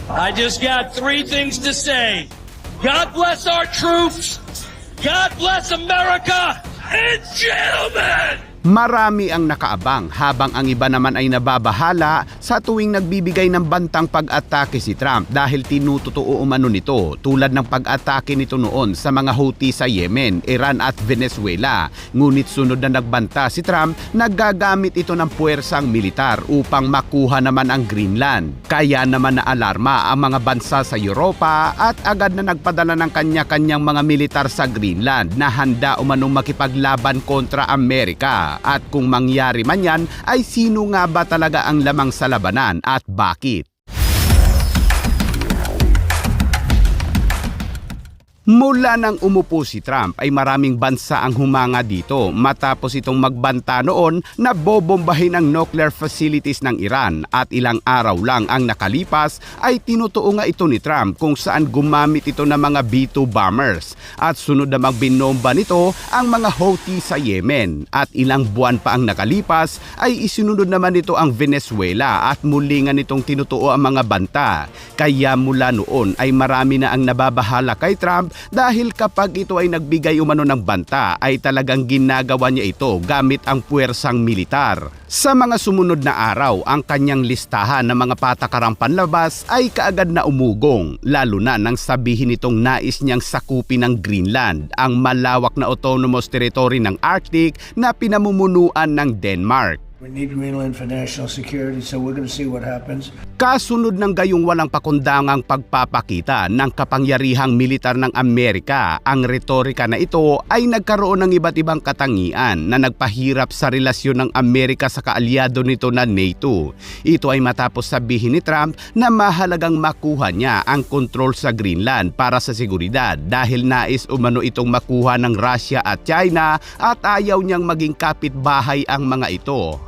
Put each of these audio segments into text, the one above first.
I just got three things to say. God bless our troops, God bless America, and gentlemen! Marami ang nakaabang habang ang iba naman ay nababahala sa tuwing nagbibigay ng bantang pag-atake si Trump dahil tinututuo umano nito tulad ng pag-atake nito noon sa mga Houthi sa Yemen, Iran at Venezuela. Ngunit sunod na nagbanta si Trump, naggagamit ito ng puwersang militar upang makuha naman ang Greenland. Kaya naman naalarma ang mga bansa sa Europa at agad na nagpadala ng kanya-kanyang mga militar sa Greenland na handa umanong makipaglaban kontra Amerika. At kung mangyari man yan, ay sino nga ba talaga ang lamang sa labanan at bakit? Mula nang umupo si Trump ay maraming bansa ang humanga dito matapos itong magbanta noon na bobombahin ang nuclear facilities ng Iran at ilang araw lang ang nakalipas ay tinutuo nga ito ni Trump kung saan gumamit ito ng mga B-2 bombers at sunod na magbinomba nito ang mga Houthi sa Yemen at ilang buwan pa ang nakalipas ay isinunod naman nito ang Venezuela at muli nga nitong tinutuo ang mga banta. Kaya mula noon ay marami na ang nababahala kay Trump dahil kapag ito ay nagbigay umano ng banta ay talagang ginagawa niya ito gamit ang puwersang militar. Sa mga sumunod na araw, ang kanyang listahan ng mga patakarang panlabas ay kaagad na umugong, lalo na nang sabihin itong nais niyang sakupin ng Greenland, ang malawak na autonomous territory ng Arctic na pinamumunuan ng Denmark. We need Greenland for national security, so we're going to see what happens. Kasunod ng gayong walang pakundangang pagpapakita ng kapangyarihang militar ng Amerika, ang retorika na ito ay nagkaroon ng iba't ibang katangian na nagpahirap sa relasyon ng Amerika sa kaalyado nito na NATO. Ito ay matapos sabihin ni Trump na mahalagang makuha niya ang kontrol sa Greenland para sa seguridad dahil nais umano itong makuha ng Russia at China at ayaw niyang maging kapitbahay ang mga ito.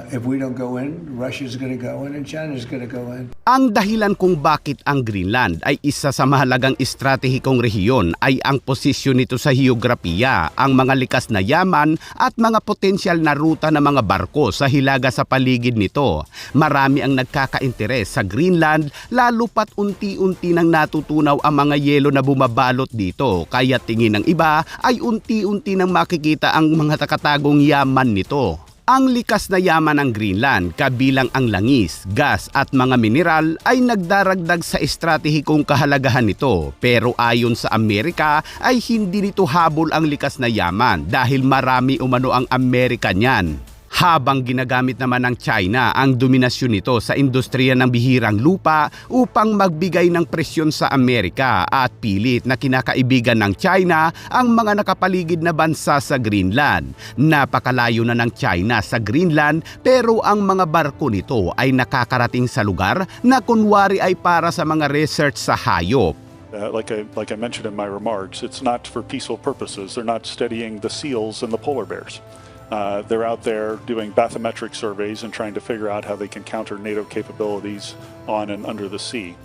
If we don't go in, Russia's going to go in and China's going to go in. Ang dahilan kung bakit ang Greenland ay isa sa mahalagang estratehikong rehiyon ay ang posisyon nito sa heograpiya, ang mga likas na yaman at mga potensyal na ruta ng mga barko sa hilaga sa paligid nito. Marami ang nagkakainteres sa Greenland lalo pat unti-unti nang natutunaw ang mga yelo na bumabalot dito kaya tingin ng iba ay unti-unti nang makikita ang mga takatagong yaman nito. Ang likas na yaman ng Greenland, kabilang ang langis, gas at mga mineral ay nagdaragdag sa estratehikong kahalagahan nito. Pero ayon sa Amerika ay hindi nito habol ang likas na yaman dahil marami umano ang Amerika niyan. Habang ginagamit naman ng China ang dominasyon nito sa industriya ng bihirang lupa upang magbigay ng presyon sa Amerika at pilit na kinakaibigan ng China ang mga nakapaligid na bansa sa Greenland. Napakalayo na ng China sa Greenland pero ang mga barko nito ay nakakarating sa lugar na kunwari ay para sa mga research sa hayop. Like I mentioned in my remarks, it's not for peaceful purposes. They're not studying the seals and the polar bears. They're out there doing bathymetric surveys and trying to figure out how they can counter NATO capabilities on and under the sea.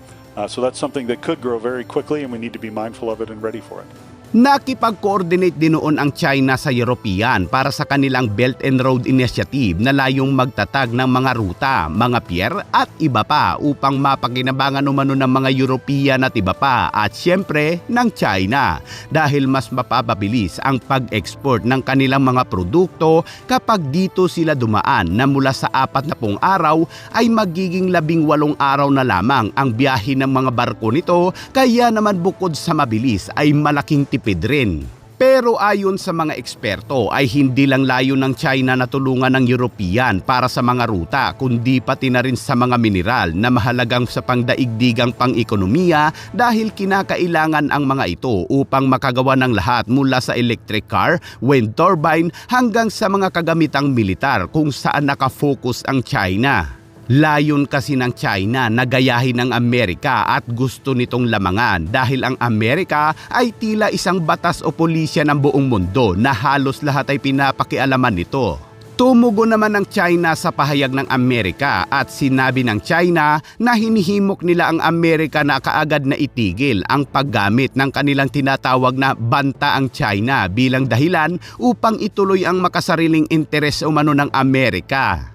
So that's something that could grow very quickly and we need to be mindful of it and ready for it. Nakipag-coordinate din noon ang China sa European para sa kanilang Belt and Road Initiative na layong magtatag ng mga ruta, mga pier at iba pa upang mapakinabangan umano ng mga European at iba pa at siyempre ng China dahil mas mapapabilis ang pag-export ng kanilang mga produkto kapag dito sila dumaan na mula sa 40 araw ay magiging 18 araw na lamang ang biyahe ng mga barko nito kaya naman bukod sa mabilis ay malaking tipid rin. Pero ayon sa mga eksperto ay hindi lang layo ng China na tulungan ng European para sa mga ruta kundi pati na rin sa mga mineral na mahalagang sa pangdaigdigang pang-ekonomiya dahil kinakailangan ang mga ito upang makagawa ng lahat mula sa electric car, wind turbine hanggang sa mga kagamitang militar kung saan nakafocus ang China. Layon kasi ng China na gayahin ng Amerika at gusto nitong lamangan dahil ang Amerika ay tila isang batas o pulisya ng buong mundo na halos lahat ay pinapakialaman nito. Tumugon naman ng China sa pahayag ng Amerika at sinabi ng China na hinihimok nila ang Amerika na kaagad na itigil ang paggamit ng kanilang tinatawag na banta ang China bilang dahilan upang ituloy ang makasariling interes umano ng Amerika.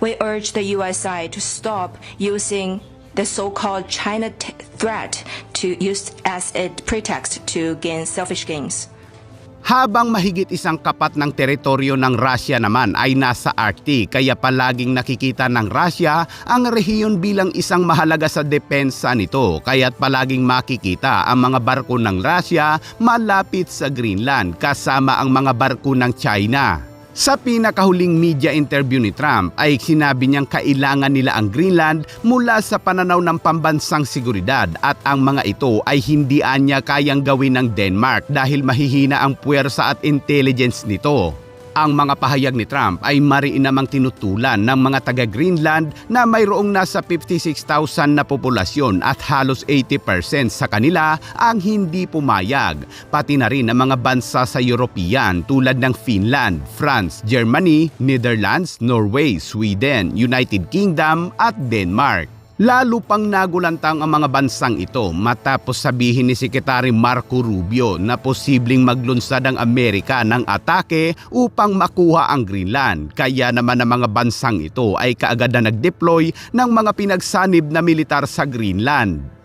We urge the US side to stop using the so-called China threat to use as a pretext to gain selfish gains. Habang mahigit isang kapat ng teritoryo ng Russia naman ay nasa Arctic, kaya palaging nakikita ng Russia ang rehiyon bilang isang mahalaga sa depensa nito, kaya't palaging makikita ang mga barko ng Russia malapit sa Greenland kasama ang mga barko ng China. Sa pinakahuling media interview ni Trump ay sinabi niyang kailangan nila ang Greenland mula sa pananaw ng pambansang seguridad at ang mga ito ay hindi anya kayang gawin ng Denmark dahil mahihina ang puwersa at intelligence nito. Ang mga pahayag ni Trump ay mariin namang tinutulan ng mga taga-Greenland na mayroong nasa 56,000 na populasyon at halos 80% sa kanila ang hindi pumayag, pati na rin ang mga bansa sa European tulad ng Finland, France, Germany, Netherlands, Norway, Sweden, United Kingdom at Denmark. Lalo pang nagulantang ang mga bansang ito matapos sabihin ni Sekretary Marco Rubio na posibleng maglunsad ang Amerika ng atake upang makuha ang Greenland. Kaya naman ang mga bansang ito ay kaagad na nag-deploy ng mga pinagsanib na militar sa Greenland.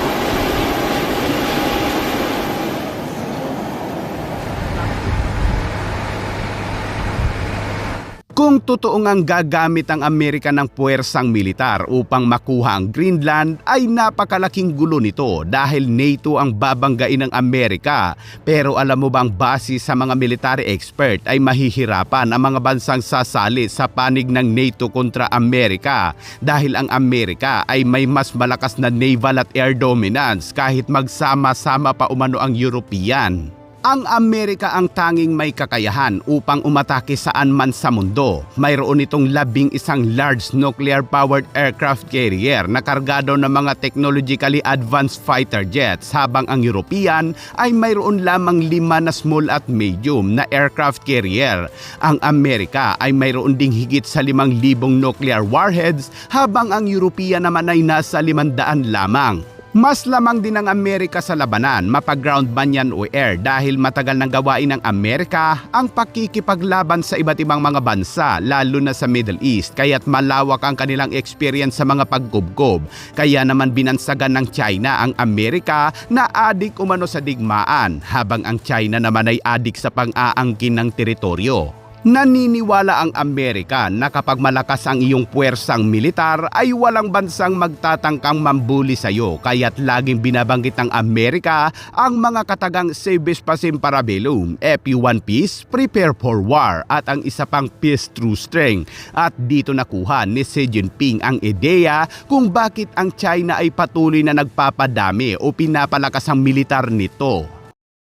Kung totoo ngang gagamit ang Amerika ng puwersang militar upang makuha ang Greenland ay napakalaking gulo nito dahil NATO ang babanggain ng Amerika. Pero alam mo bang base sa mga military expert ay mahihirapan ang mga bansang sasali sa panig ng NATO kontra Amerika dahil ang Amerika ay may mas malakas na naval at air dominance kahit magsama-sama pa umano ang European. Ang Amerika ang tanging may kakayahan upang umatake saan man sa mundo. Mayroon itong 11 large nuclear-powered aircraft carrier na kargado ng mga technologically advanced fighter jets habang ang European ay mayroon lamang 5 na small at medium na aircraft carrier. Ang Amerika ay mayroon ding higit sa 5,000 nuclear warheads habang ang European naman ay nasa 500 lamang. Mas lamang din ang Amerika sa labanan, mapag-ground man yan o air dahil matagal nang gawain ng Amerika ang pakikipaglaban sa iba't ibang mga bansa lalo na sa Middle East kaya't malawak ang kanilang experience sa mga paggubgob. Kaya naman binansagan ng China ang Amerika na adik umano sa digmaan habang ang China naman ay adik sa pang-aangkin ng teritoryo. Naniniwala ang Amerika na kapag malakas ang iyong puwersang militar ay walang bansang magtatangkang mambuli sa iyo kaya't laging binabanggit ng Amerika ang mga katagang Civis Pacem para Bellum, FU1 Peace, Prepare for War at ang isa pang Peace Through Strength. At dito nakuha ni Xi Jinping ang ideya kung bakit ang China ay patuloy na nagpapadami o pinapalakas ang militar nito.